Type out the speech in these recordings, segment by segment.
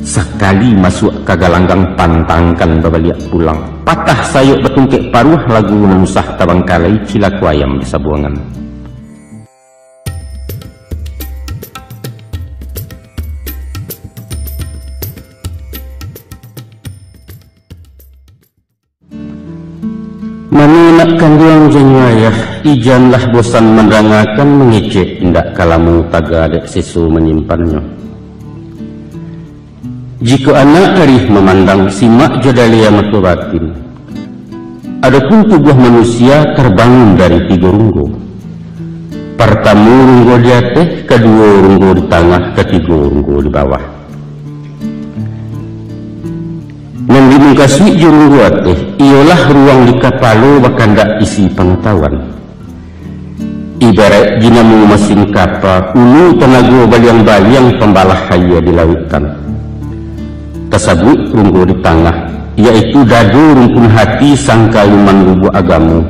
Sekali masuk ke galanggang pantangkan babaliak pulang, patah sayuk betungkek paruh lagu menusah tabangkalai cilaku ayam di sabuangan. Meninakkan duang jenwayah, ijanlah bosan menerangakan mengecek indak kalamu taga dek sesu menyimpannya. Jika anak arif memandang simak jodalia matu batin, adapun tubuh manusia terbangun dari 3 runggo. Pertama runggo di atas, kedua runggo di tengah, ketiga runggo di bawah. Yang dimungkasi runggo atas ialah ruang di kapalo bakandak isi pengetahuan. Ibarat jinamu mesin kapal, ulu tenaga baliang-baliang pembalah haya di lautan. Tersebut runggo di tengah, yaitu dadu rumpun hati sang kayuman rubuh agamu.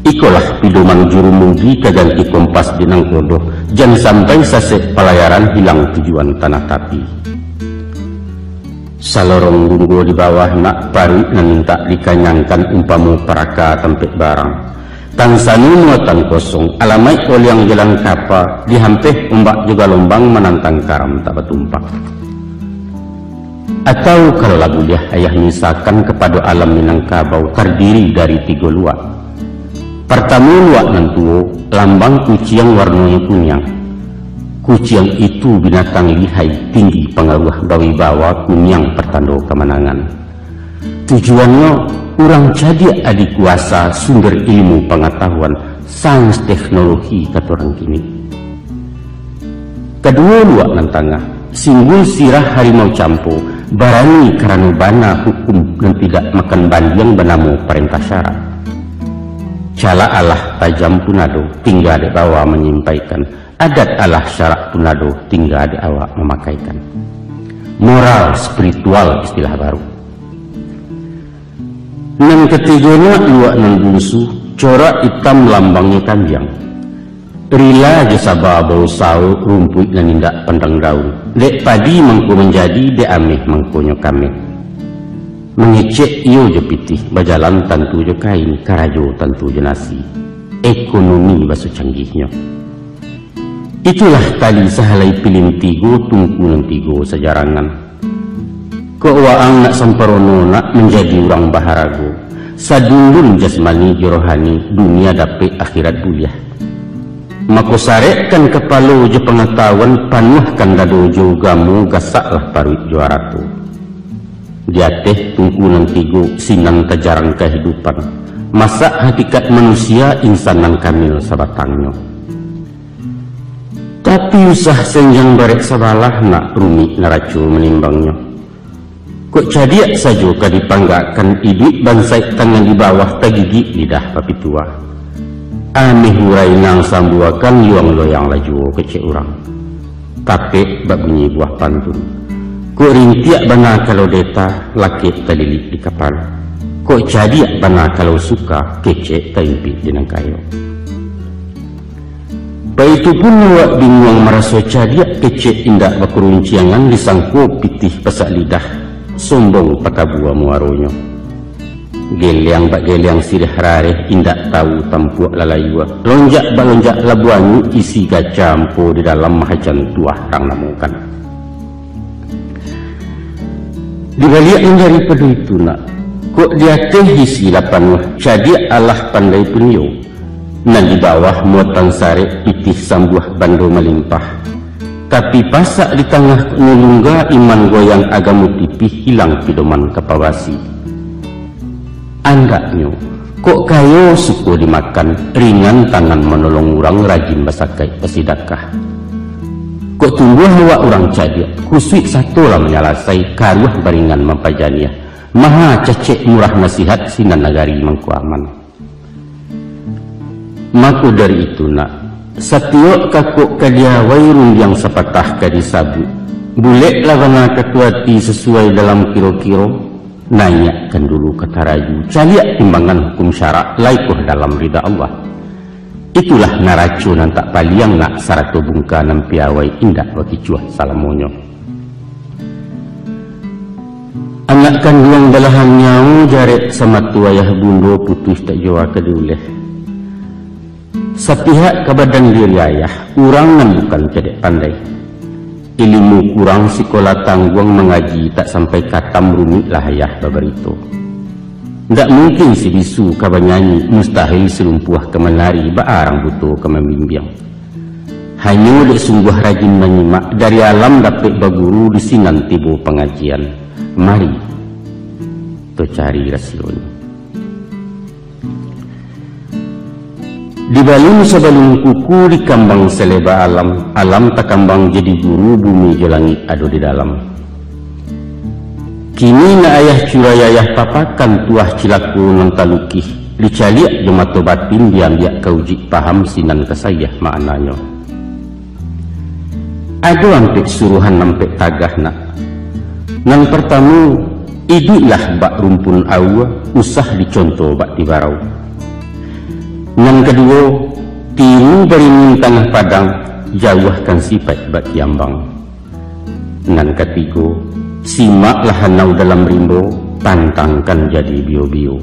Ikolah pidoman juru munggi keganti kompas di nangkodoh, jangan sampai sasek pelayaran hilang tujuan tanah tapi. Salorong runggo di bawah nak paru minta dikanyangkan umpamu peraka tempet barang. Tansanu muatan kosong, alamai oliang jalan kapal, dihampih ombak juga lombang menantang karam tak bertumpak. Atau kalau lagu dia ayah misalkan kepada alam Minangkabau terdiri dari 3 luak. Pertama luak nantuo, lambang kucing warnanya kunyang. Kucing itu binatang lihai tinggi pengaruh bawi-bawa kunyang pertanda kemenangan. Tujuannya orang jadi adik kuasa sumber ilmu pengetahuan sains teknologi kata orang kini. Kedua luak nan tengah, simbol sirah harimau campo, barani karena bana hukum dan tidak makan bandiang benamu perintah syarat. Cala Allah tajam punado tinggal di bawah menyampaikan, adat Allah syarat punado tinggal di awak memakaikan. Moral spiritual istilah baru. Yang ketiganya luak nan bungsu, corak hitam lambangnya kanjang. Rila jasaba bau sau rumput dan indak pandang daun. Dek padi mangku menjadi, dek ameh mangkunyo kami. Mengecek iyo je pitih, bajalan tentu je kain, karajo tentu je nasi. Ekonomi basu canggihnya. Itulah tali sahalai pilin 3 tungkunan 3 sejarangan. Kewaang nak semperono nak menjadi orang baharago. Sadundun jasmani jirohani, dunia dapet akhirat buliah. Mako sarekkan kepala je pengetahuan, panuhkan dado jogamu, gasaklah paruit juara tu. Diateh tungkunan 3 sinan tejarang kehidupan, masak hakikat manusia insanan kamil sabatangnya. Tapi usah senjang barek sabalah nak rumit naracu menimbangnya. Kok cadiak saja kadipanggakan idit bansai tangan di bawah tagigi lidah papi tua. Amih hurai nang sambuakan yuang loyang laju kecek orang. Tapi bak bunyi buah pantun. Kok rintiak bana kalau deta lakit talilik di kapal. Kok cadiak bana kalau suka kecek taimpit di nangkayo. Baitu pun luak bingung merasa cadiak kecek indak bakurunciangan disangko pitih pesak lidah. Sombong pakabua muaronyo. Geliang bak geliang sirih rareh indak tahu tampuak lalayua. Lonjak balonjak labuanyu isi gacampo di dalam mahajan tuah rang namukan. Dibalik yang daripada itu nak, kok dia teh isi lapan jadi Allah pandai punyo. Nan di bawah muatan sare itih sambuah bando melimpah. Tapi pasak di tengah nulungga iman goyang agamu tipih hilang pidoman kepawasi. Andaknya, kok kayo suku dimakan, ringan tangan menolong orang rajin basakai pesidakah. Kok tunggu hawa orang cadia, kusik satu lah menyalasai karuah baringan mempajaniah. Maha cecek murah nasihat sinan nagari mangku aman. Maku dari itu nak, setiok kakuk kadia wairun yang sepatah kadi sabu. Bulek lawana ketuati sesuai dalam kiro-kiro. Nanyakkan dulu kata raju, caliak timbangan hukum syarak laikuh dalam rida Allah. Itulah naracu nan tak paliang nak saratu bungka nan piawai indah bagi cuah salamonyo. Ingatkan duang belahan nyawa jaret sama tu ayah bundo putus tak jawa keduleh. Sepihak ke badan diri ayah, kurang nan bukan cedek pandai. Ilmu kurang sekolah tangguang mengaji tak sampai katam rumit lah ayah babarito. Ndak mungkin si bisu ka banyanyi, mustahil selumpuh ke menari, barang butuh ke membimbing. Hanya dek sungguh rajin menyimak, dari alam dapat baguru di sinan tibu pengajian. Mari to cari rasionya. Di balung sebelum kuku di kambang seleba alam, alam tak kambang jadi guru, bumi je langit ado di dalam. Kini na ayah curayayah papakan tuah cilaku nang talukih, dicaliak jemato batin diambiak kaujik paham sinan kesayah maknanya. Ado ampek suruhan nampek tagah nak. Nang pertama, idilah bak rumpun awa, usah dicontoh bak tibarau. Nang kedua, timu beri tengah padang, jauhkan sifat bak kiambang. Nang ketiga, simaklah hanau dalam rimbo, pantangkan jadi bio-bio.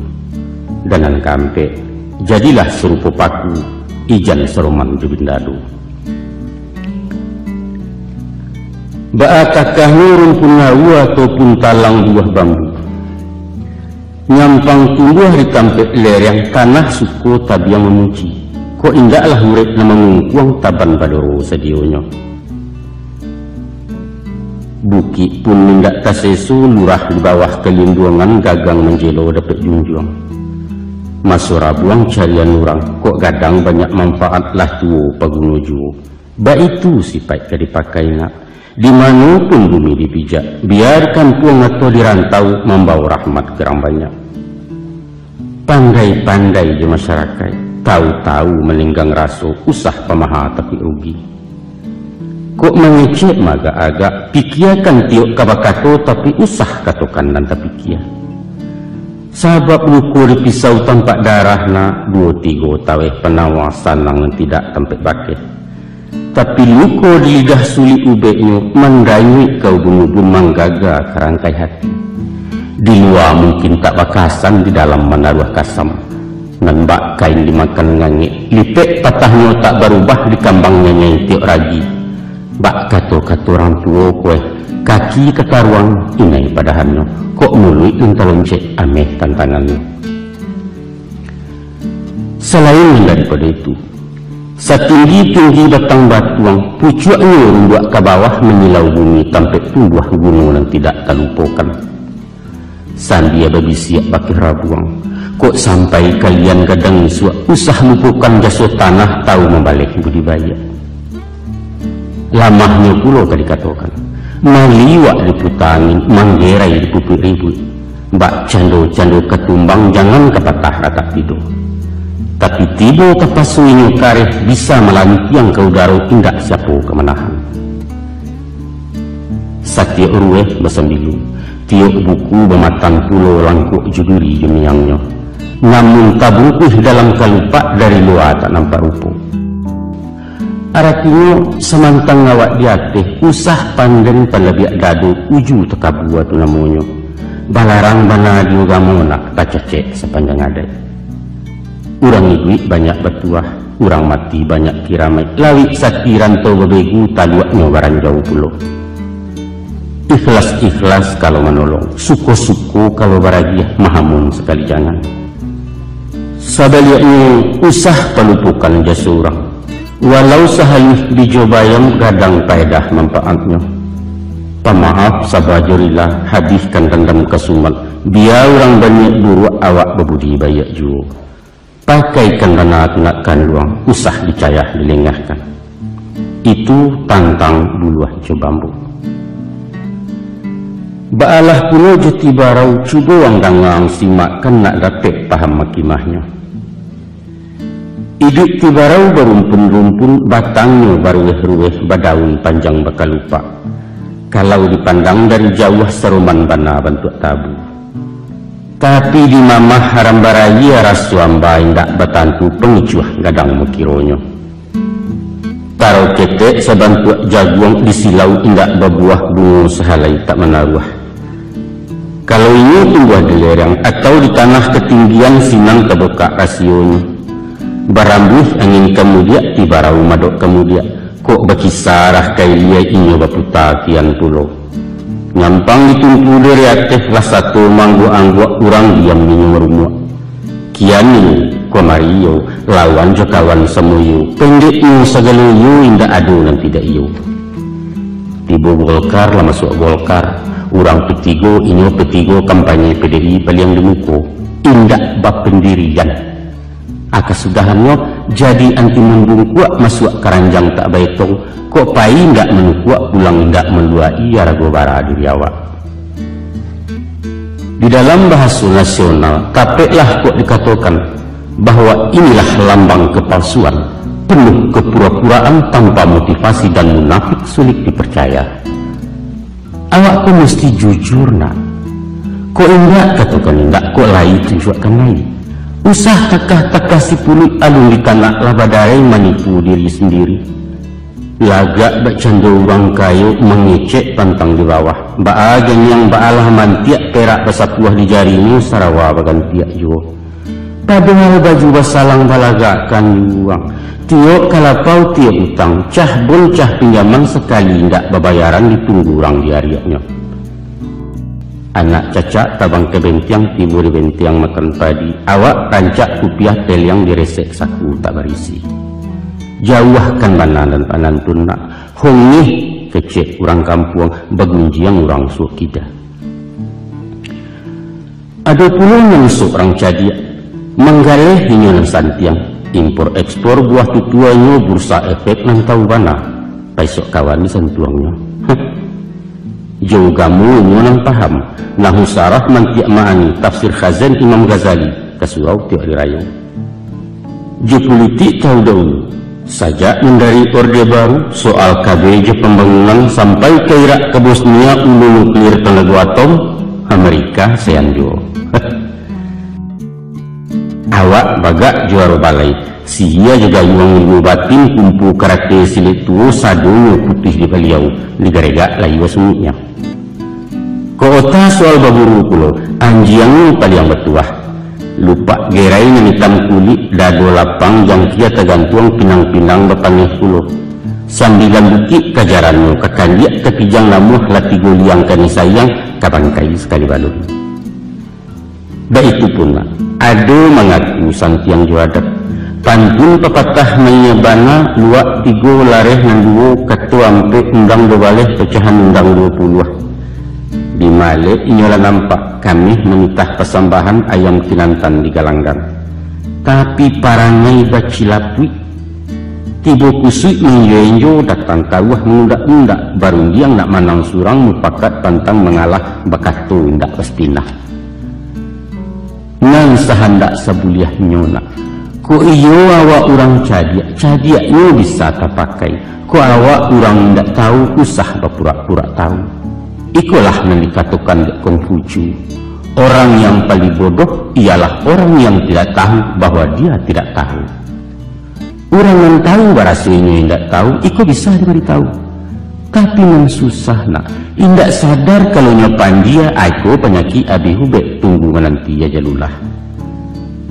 Dan nang keempat, jadilah serupa paku, ijan seroman jubindadu. Baatakah rumpun awa ataupun talang buah bambu, nyampang tumbuh di tampek lereng tanah suku tabiang memuji. Kok indahlah murid nama mengkuang taban badoro sedionyo. Bukit pun mindak tasesu lurah di bawah kelindungan gagang menjelo dapat junjung. Masura buang carian orang, kok gadang banyak manfaat lah tuo pagunuju. Ba itu sifat ke dipakai nak. Dimanapun bumi dipijak, biarkan puang atau dirantau membawa rahmat gerang banyak. Pandai-pandai di masyarakat, tahu-tahu melinggang raso, usah pemaha tapi rugi. Kok mengecek maga agak, pikiakan tiok kabakato tapi usah katokan dan tapi kia. Sabab luku di pisau tampak darah na, 2-3 taweh penawasan yang tidak tempat bakit. Tapi luko di lidah sulit ubeknya mendayu kau bunuh-bunuh manggaga kerangkai hati. Di luar mungkin tak bakasan, di dalam menaruh kasam. Nan bak kain dimakan ngangik, lipek patahnya tak berubah di kambangnya nyai tiok ragi. Bak kato-kato orang tua kue, kaki ketaruang inai padahannya. Kok mulut entaloncek ameh tantangannya. Selain daripada itu, setinggi-tinggi batang batuang, pucuknya rumbuak ke bawah menyilau bumi sampai tumbuh gunung yang tidak terlupakan. Sandia babi siap bakih rabuang, kok sampai kalian kadang usah lupakan jasa tanah tahu membalik budidaya. Lamahnya pulau kali katakan, maliwak diputangin, manggerai dipupuk ribut, bak cando-cando ketumbang jangan kepatah rata tidur. Tapi tiba kepasuinya kareh bisa melantiang ke udara tindak siapo kemenahan. Satya urweh besambilu, tiok buku bermatan pulau langkuk juduri jemiangnya. Namun tabukuh dalam kalupak dari luar tak nampak rupa. Artinya semantang ngawak diatih, usah panden palabiak dadu uju tekabua tu namanya. Balarang bana juga monak tak cecek sepanjang adai. Urang duit banyak bertuah, urang mati banyak kiramai. Lawi sakti rantau bebegu taluaknya barang jauh pulau. Ikhlas-ikhlas kalau menolong, suko-suko kalau baragiah, mahamun sekali jangan. Sabaliaknya usah pelupukan jasa urang. Walau sahalih dijobayam gadang paedah manfaatnya. Pemaaf sabajurilah hadiskan tentang kesumat. Biar orang banyak duru awak bebudi bayak juo. Pakaikan benak-benakkan luang, usah dicayah dilengahkan. Itu tantang buluah cobambu. Baalah pulau jati barau, cuba wang dangang simakkan nak dapat paham makimahnya. Hidup ti barau berumpun-rumpun, batangnya barueh-rueh badaun panjang bakal lupa. Kalau dipandang dari jauh seruman bana bentuk tabu. Tapi di mamah haram baraya rasuamba indak batantu pengicuah gadang mukironyo. Taro ketek sebantuak jaguang disilau indak berbuah bunga sehalai tak menaruh. Kalau ini tumbuh di lereng atau di tanah ketinggian sinang kebuka rasionya. Barambuh angin kemudia tibarau madok kemudia. Kok bakisarah kailia inyo baputa kian pulau. Nyampang ditumpu dari aktif lah satu manggu anggua kurang diam minyo merumua. Kian ni komario lawan jokawan semuyu. Pendek yu sagaluyu indah adu dan tidak yu. Tibo Golkar lah masuk Golkar. Urang petigo inyo petigo kampanye PDI paliang demuko. Indah bab pendirian. Akasudahannya jadi anti mendung kuat masuk keranjang tak baitong. Kok pai ndak menukuak pulang ndak melua iya rago bara diri awak. Di dalam bahasa nasional kapeklah kok dikatakan bahwa inilah lambang kepalsuan, penuh kepura-puraan tanpa motivasi dan munafik sulit dipercaya. Awak pun mesti jujur nak. Kok indak katakan indak, kok lain tunjukkan lain. Usah takah-takah si pulut alun di tanah labadarai menipu diri sendiri. Lagak bercanda orang kayu mengecek pantang di bawah. Baagen yang baalah mantiak perak besapuah di jarimu sarawa bagan tiak juga. Padahal baju basalang balagakan uang. Tiok kalapau tiok utang. Cah bol cah pinjaman sekali ndak babayaran ditunggu orang di hariaknya. Anak cacak tabang ke bentiang tibu di bentiang makan padi. Awak rancak kupiah tel yang diresek saku tak berisi. Jauhkan mana dan panantun nak hongih kecek orang kampung bagunjiang orang suakida. Ada pula yang seorang cadia menggaleh hinyon santiang impor ekspor buah tutuannya bursa efek nang tahu bana paisok kawan di santuangnya. Jauh kamu nang paham nahu sarah mantiak maani tafsir khazan Imam Ghazali kasuau tiok dirayu. Jo politik tahu dahulu saja dari Orde Baru soal KBJ pembangunan sampai ke Irak ke Bosnia ulu nuklir tenaga atom Amerika seanjo. Awak bagak juara balai sia juga uang ibu batin kumpu karakter silit tuo sadunyo putih di beliau di garega layu semuanya. Kota soal baburu pulau anjiangnya paling bertuah. Lupa gerai yang hitam kulit dado lapang yang kia tergantung pinang-pinang berpanih puluh. Sambilan bukit kajaranmu kakan liat kepijang namuh lati goliang kani sayang kapan kai sekali balun. Baik itu pun ado mengaku santiang juadat. Pantun pepatah menyebana luak tigo lareh nang duo ketua ampe undang dobaleh pecahan undang 20. Di Malek inyola nampak kami menitah persembahan ayam kinantan di Galanggang. Tapi parangai bacilapui tibo kusui menyenjo datang tawah mengundak-undak baru dia nak manang surang mupakat pantang mengalah bakatu indak pestinah. Nang sahandak sabuliah nyona. Ko iyo awak orang cadiaknya bisa terpakai. Ko awak orang indak tahu usah berpura-pura tahu. Ikulah yang dikatakan Konghucu. Orang yang paling bodoh ialah orang yang tidak tahu bahwa dia tidak tahu. Orang yang tahu barasinya tidak tahu, itu bisa diberitahu. Tapi yang susah nak, tidak sadar kalau nyopan dia, aku penyakit abi hubek tunggu menanti ya jalulah.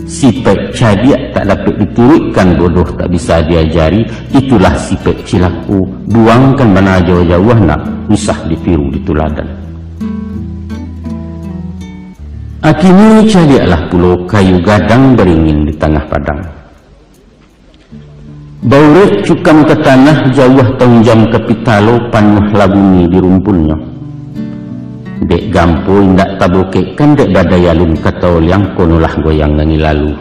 Sipek cadia tak dapat diturutkan bodoh tak bisa diajari, itulah sipek cilaku. Buangkan mana jauh-jauh nak, usah ditiru dituladan. Akhirnya cadialah pulau kayu gadang beringin di tanah padang. Baurek cukam ke tanah jauh tongjam ke pitalo panuh labuni di rumpulnya. Dek gampo indak tabokekan dek badayalun kata yang konolah goyang nani lalu.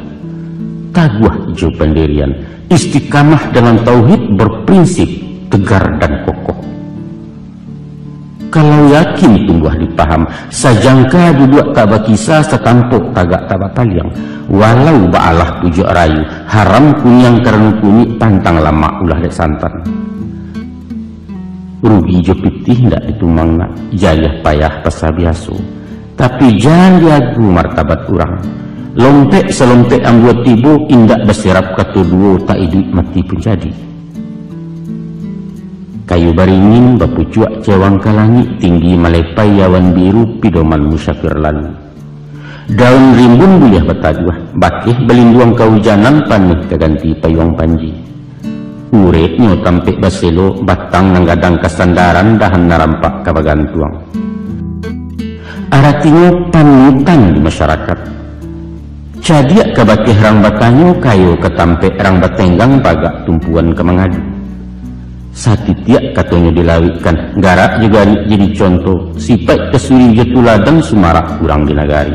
Taguah hijau pendirian, istiqamah dalam tauhid berprinsip tegar dan kokoh. Kalau yakin tumbuh dipaham, sajangka duduk tak bakisah setampuk tagak tak bapaliang. Walau baalah pujuk rayu, haram kunyang karena kunyit pantang lama ulah dek santan. Rugi jo pitih ndak ditumang nak, jayah payah pasal biasa. Tapi jangan diagu martabat orang. Lompek selompek ambuat tibu indak berserap kata duo tak hidup mati pun jadi. Kayu baringin bapucuak cewang ke langit, tinggi malepai awan biru pidoman musyafir lalu. Daun rimbun buliah bataduah, bakih belinduang kehujanan panih keganti payung panji. Uretnya tampik baselo, batang nanggadang kesandaran dahan narampak kabagantuang. Aratinya panutan di masyarakat. Cadiak kabakih rang batanyo kayo ketampik rang batenggang bagak tumpuan kemangadu. Satitiak katanya dilawikan, garak juga jadi contoh, sifat kesuri jetuladang sumarak kurang di nagari.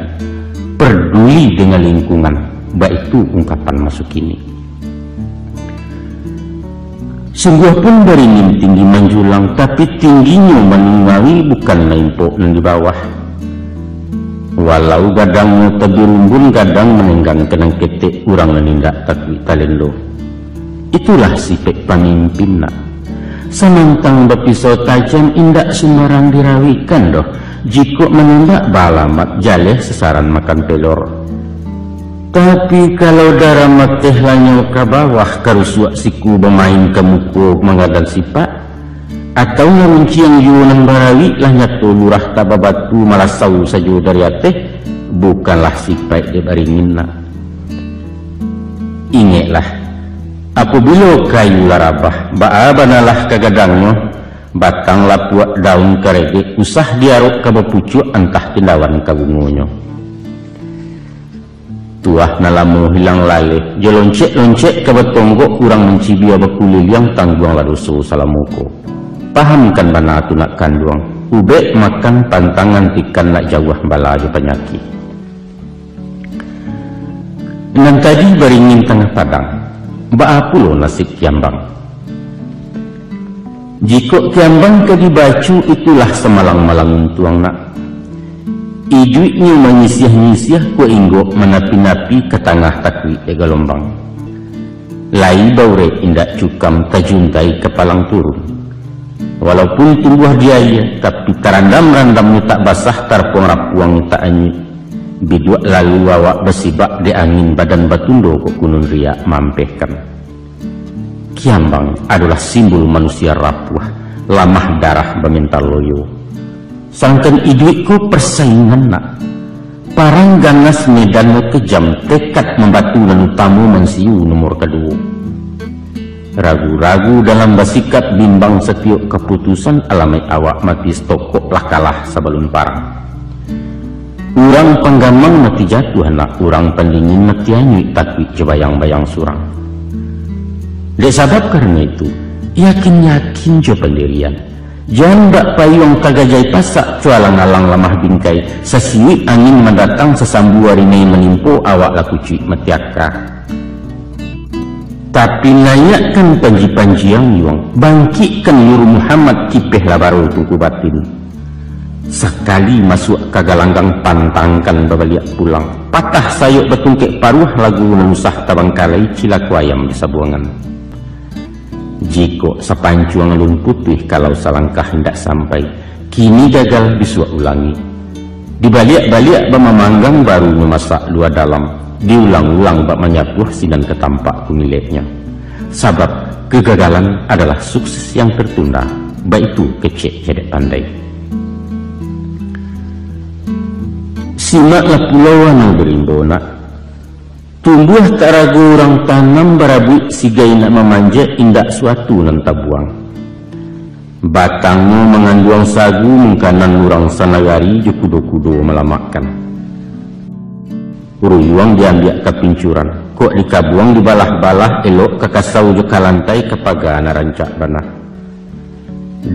Peduli dengan lingkungan, baik itu ungkapan masuk ini. Sungguh pun beringin tinggi menjulang, tapi tingginya menungawi bukan lempok yang di bawah. Walau gadang tebirumbun kadang menenggang kenang ketek kurang menindak takwi talendo. Itulah sifat pemimpin nak. Samantang berpisau tajam indak sumarang dirawikan doh. Jika menembak balamat jaleh sesaran makan pelor. Tapi kalau darah mateh lanyo ke bawah karusuak siku bermain ke muku mengadal sifat, atau ngamunciang yunan barawi lah nyatu lurah tababatu malasau saja dari ateh, bukanlah sifat dia baringin nak. Ingatlah, apabila kayu larabah, baabanalah kagadangnya, batang lapuak daun karege, usah diaruk ke bepucuk entah tindawan kabungonyo. Tuah nalamu hilang laleh, jeloncek-loncek ke betonggok kurang mencibia bekulil yang tangguang ladusu salamuko. Pahamkan bana tu nak kanduang, ubek makan pantangan tikan nak jauh bala aja penyakit. Dan tadi beringin tengah padang, baapulo nasib kiambang. Jika kiambang ke dibacu itulah semalang-malang tuang nak. Ijuiknya menyisiah-nyisiah ku inggok menapi-napi ke tengah takwi galombang. Lai baure indak cukam tajuntai kepalang turun. Walaupun tumbuh diaya, tapi terandam-randamnya tak basah tarpong rapuang tak anyi. Biduak lalu awak bersibak di angin badan batundo kok kunun riak mampehkan. Kiambang adalah simbol manusia rapuh, lamah darah bemintal loyo. Sangkan iduitku persaingan nak. Parang ganas medan kejam, tekad membatu dan tamu mensiu nomor kedua. Ragu-ragu dalam bersikap bimbang setiap keputusan alamai awak mati stokok lah kalah sebelum parang. Urang penggamang mati jatuh anak, urang pendingin mati anyui takwi jebayang-bayang surang. Dek sabab karena itu, yakin-yakin jo pendirian. Jangan bak payung kagajai pasak cualang-alang lamah bingkai, sesiwit angin mendatang sesambu harinai menimpo awak laku cuik metiaka. Tapi nayakkan panji-panji yang yuang, bangkitkan Nuru Muhammad kipeh labaru tuku batin. Sekali masuk kagalanggang pantangkan babaliak pulang, patah sayuk betungkek paruh lagu menusah tabangkalai cilaku ayam di sabuangan. Jiko sepancuang lun putih kalau selangkah hendak sampai, kini gagal disuak ulangi. Dibaliak-baliak bamamanggang baru memasak dua dalam, diulang-ulang bak menyapuh sinan ketampak pemiliknya. Sabab kegagalan adalah sukses yang tertunda, baik itu kecek cedek pandai. Simaklah pulau yang berimbo nak. Tumbuh tak ragu orang tanam barabu sigai nak memanjat indak suatu nan tabuang. Batangmu mengandung sagu mengkanan orang sanagari je kudo-kudo melamakkan. Ruyuang diambil ke pincuran, kok dikabuang di balah-balah elok ke kasau je kalantai kepaga narancak banah.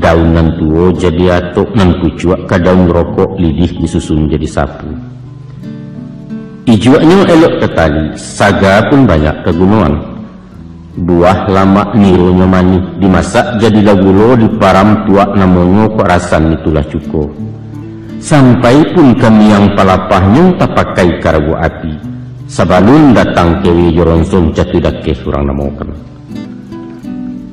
Daun nan tuo jadi atok nan kucuak ke daun rokok lidih disusun jadi sapu. Ijuaknya elok ke tali, saga pun banyak kegunungan. Buah lama nironya manis, dimasak jadi lagulo diparam tuak namonyo kok rasan itulah cukup. Sampai pun kami yang palapahnya tak pakai karabu api. Sabalun datang kewi joronson jatuh dake surang namokan.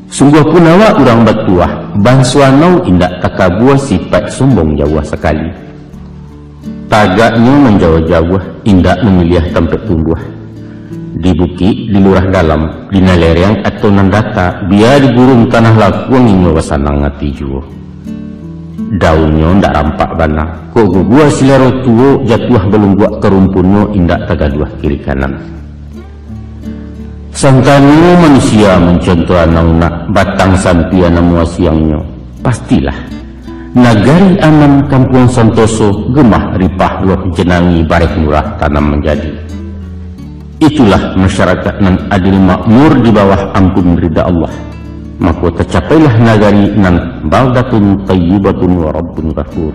Sungguh pun awak urang batuah, bansuanau indak takabuah sifat sombong jauh sekali. Tagaknya menjauh-jauh, indak memilih tempat tumbuh. di bukit, di lurah dalam, di nalereang atau nandata, biar di gurung tanah lakuang inyo wasanang ngati juo. Daunnya ndak rampak bana, kok gua silero tuo jatuh belum gua kerumpunnya indak tagaduah kiri kanan. Sangkanu manusia mencontoh anak batang sampian mua siangnya, pastilah nagari aman kampung santoso gemah ripah loh jenangi barek murah tanam menjadi. Itulah masyarakat nan adil makmur di bawah ampun ridha Allah, maka tercapailah nagari nan baldatun tayyibatun wa rabbun ghafur.